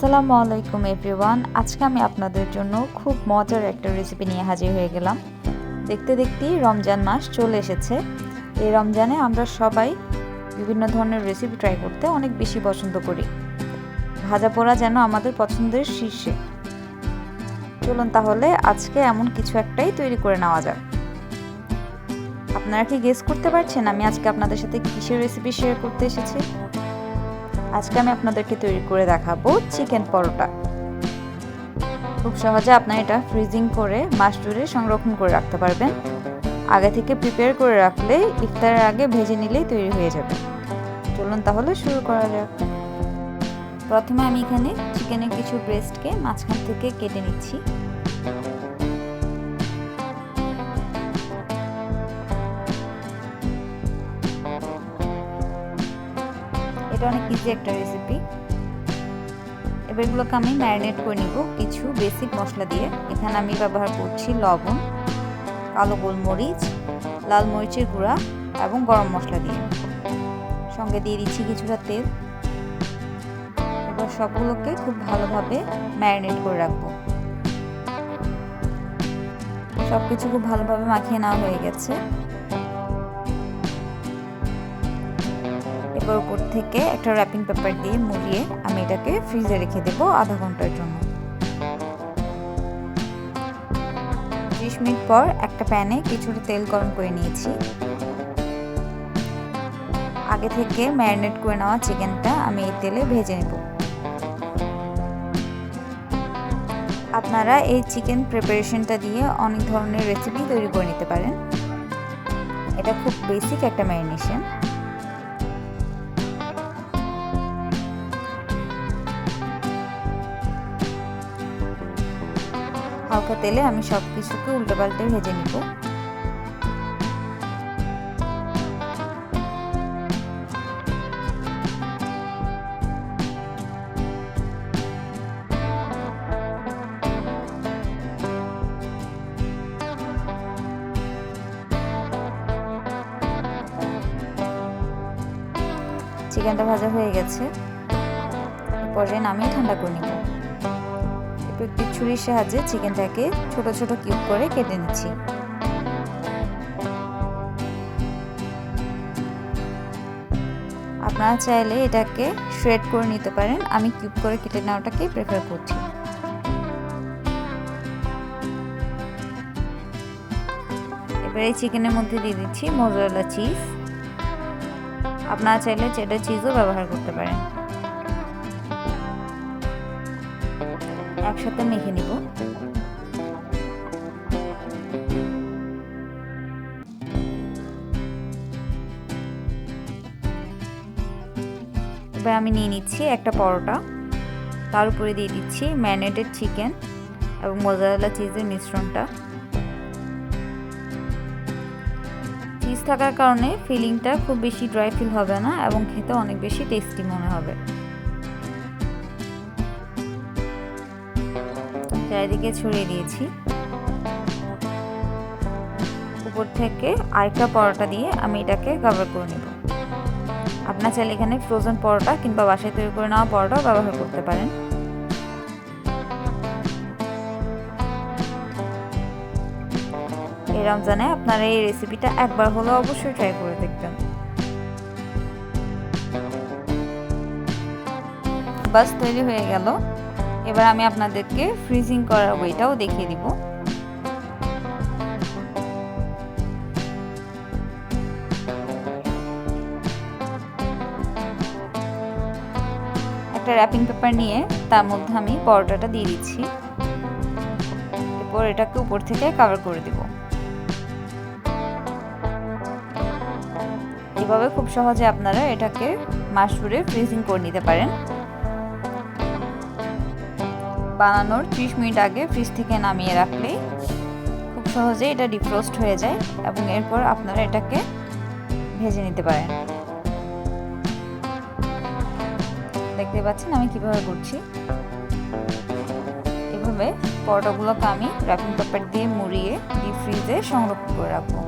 আসসালামু আলাইকুম এভরিওয়ান। আজকে আমি আপনাদের জন্য খুব মজার একটা রেসিপি নিয়ে হাজির হয়ে গেলাম। দেখতে দেখতেই রমজান মাস চলে এসেছে। এই রমজানে আমরা সবাই বিভিন্ন ধরনের রেসিপি ট্রাই করতে অনেক বেশি পছন্দ করি। ভাজা পোড়া যেন আমাদের পছন্দের শীর্ষে। চলুন তাহলে আজকে এমন কিছু একটাই তৈরি করে নেওয়া যাক। আপনারা কি গেস করতে পারছেন আমি আজকে আপনাদের সাথে কিসের রেসিপি শেয়ার করতে এসেছি? আজকে আমি আপনাদেরকে তৈরি করে দেখাবো চিকেন পরোটা। খুব সহজে আপনারা এটা ফ্রিজিং করে মাস জুড়ে সংরক্ষণ করে রাখতে পারবেন। আগে থেকে প্রিপেয়ার করে রাখলে ইফতারের আগে ভেজে নিলেই তৈরি হয়ে যাবে। চলুন তাহলে শুরু করা যাক। প্রথমে আমি এখানে চিকেনের কিছু ব্রেস্টকে মাঝখান থেকে কেটে নিচ্ছি। এটা অনেক ইজি একটা রেসিপি। এবার এগুলোকে আমি ম্যারিনেট করে নিব কিছু বেসিক মশলা দিয়ে। এখানে আমি ব্যবহার করছি লবণ, কালো গোলমরিচ, লাল মরিচের গুঁড়া এবং গরম মশলা দিয়ে। সঙ্গে দিয়ে দিচ্ছি কিছুটা তেল। এবার সবগুলোকে খুব ভালোভাবে ম্যারিনেট করে রাখবো। সব কিছু খুব ভালোভাবে মাখিয়ে নেওয়া হয়ে গেছে। এবার উপর থেকে একটা র্যাপিং পেপার দিয়ে মুড়িয়ে আমি এটাকে ফ্রিজে রেখে দেবো আধা ঘন্টার জন্য। 30 মিনিট পর একটা প্যানে কিছুটা তেল গরম করে নিয়েছি। আগে থেকে ম্যারিনেট করে নেওয়া চিকেনটা আমি এই তেলে ভেজে নেব। আপনারা এই চিকেন প্রিপারেশনটা দিয়ে অনেক ধরনের রেসিপি তৈরি করে নিতে পারেন। এটা খুব বেসিক একটা ম্যারিনেশন। হালকা তেলে আমি সব কিছুকে উল্টে পাল্টে ভেজে নিব। চিকেনটা ভাজা হয়ে গেছে। পর্যায়ে নামিয়ে ঠান্ডা করে নিব। একটি ছুরির সাহায্যে চিকেনটাকে ছোট ছোট কিউব করে কেটে নিচ্ছি। আপনারা চাইলে এটাকে শ্রেড করে নিতে পারেন। আমি কিউব করে কেটে নেওয়াটাকে প্রেফার করছি। এবার এই চিকেনের মধ্যে দিয়ে দিচ্ছি মোজারেলা চিজ। আপনারা চাইলে চেডার চিজও ব্যবহার করতে পারেন। একসাথে মেখে নিব। এবার আমি নিয়ে নিচ্ছি একটা পরোটা। তার উপরে দিয়ে দিচ্ছি ম্যারিনেটেড চিকেন এবং মোজারেলা চিজের মিশ্রণটা। চিজ থাকার কারণে ফিলিংটা খুব বেশি ড্রাই ফিল হবে না এবং খেতে অনেক বেশি টেস্টি মনে হবে। চারিদিকে ছড়িয়ে দিয়েছি। উপর থেকে আরেকটা পরোটা দিয়ে আমি এটাকে কভার করে নেব। আপনারা চাইলে এখানে ফ্রোজেন পরোটা কিংবা বাসায় তৈরি করে নেওয়া পরোটাও ব্যবহার করতে পারেন। এই রমজানে আপনারা এই রেসিপিটা একবার হলেও অবশ্যই ট্রাই করে দেখবেন। বাস তৈরি হয়ে গেল। এবার আমি আপনাদেরকে ফ্রিজিং করার ওয়েটাও দেখিয়ে দিব। একটা র্যাপিং পেপার নিয়ে তার মধ্যে আমি পরোটাটা দিয়ে দিচ্ছি। এরপর এটাকে উপর থেকে কভার করে দিব। এভাবে খুব সহজে আপনারা এটাকে মাস জুড়ে ফ্রিজিং করে নিতে পারেন। বানানোর 30 মিনিট আগে ফ্রিজ থেকে নামিয়ে রাখলেই খুব সহজে এটা ডিফ্রোস্ট হয়ে যায় এবং এরপর আপনারা এটাকে ভেজে নিতে পারেন। দেখতে পাচ্ছেন আমি কিভাবে করছি। এভাবে পরোটাগুলোকে আমি র্যাপিং পেপার দিয়ে মুড়িয়ে ডিপ ফ্রিজে সংরক্ষণ করে রাখবো।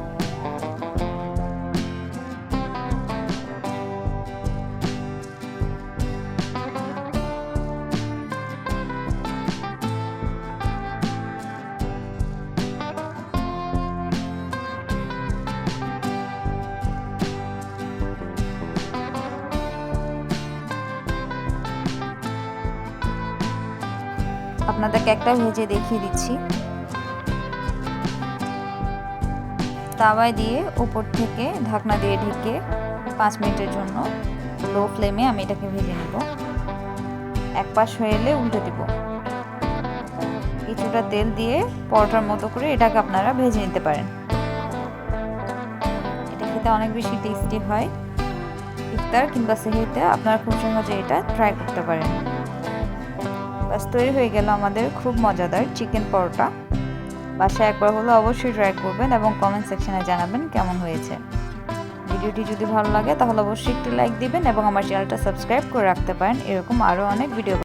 আপনাদেরকে একটা ভেজে দেখিয়ে দিচ্ছি। তাওয়ায় দিয়ে উপর থেকে ঢাকনা দিয়ে ঢেকে 5 মিনিটের জন্য লো ফ্লেমে আমি এটাকে ভেজে নেব। এক পাশ হয়ে এলে উল্টে দিব। কিছুটা তেল দিয়ে পরোটার মতো করে এটাকে আপনারা ভেজে নিতে পারেন। এটা খেতে অনেক বেশি টেস্টি হয়। ইফতার কিংবা সেহরিতে আপনারা খুব সহজে এটা ট্রাই করতে পারেন। বাস তৈরি হয়ে গেল আমাদের খুব মজাদার চিকেন পরোটা। বাসায় একবার হলো অবশ্যই ট্রাই করবেন এবং কমেন্ট সেকশনে জানাবেন কেমন হয়েছে। ভিডিওটি যদি ভালো লাগে তাহলে অবশ্যই একটি লাইক দিবেন এবং আমার চ্যানেলটা সাবস্ক্রাইব করে রাখতে পারেন এরকম আরও অনেক ভিডিও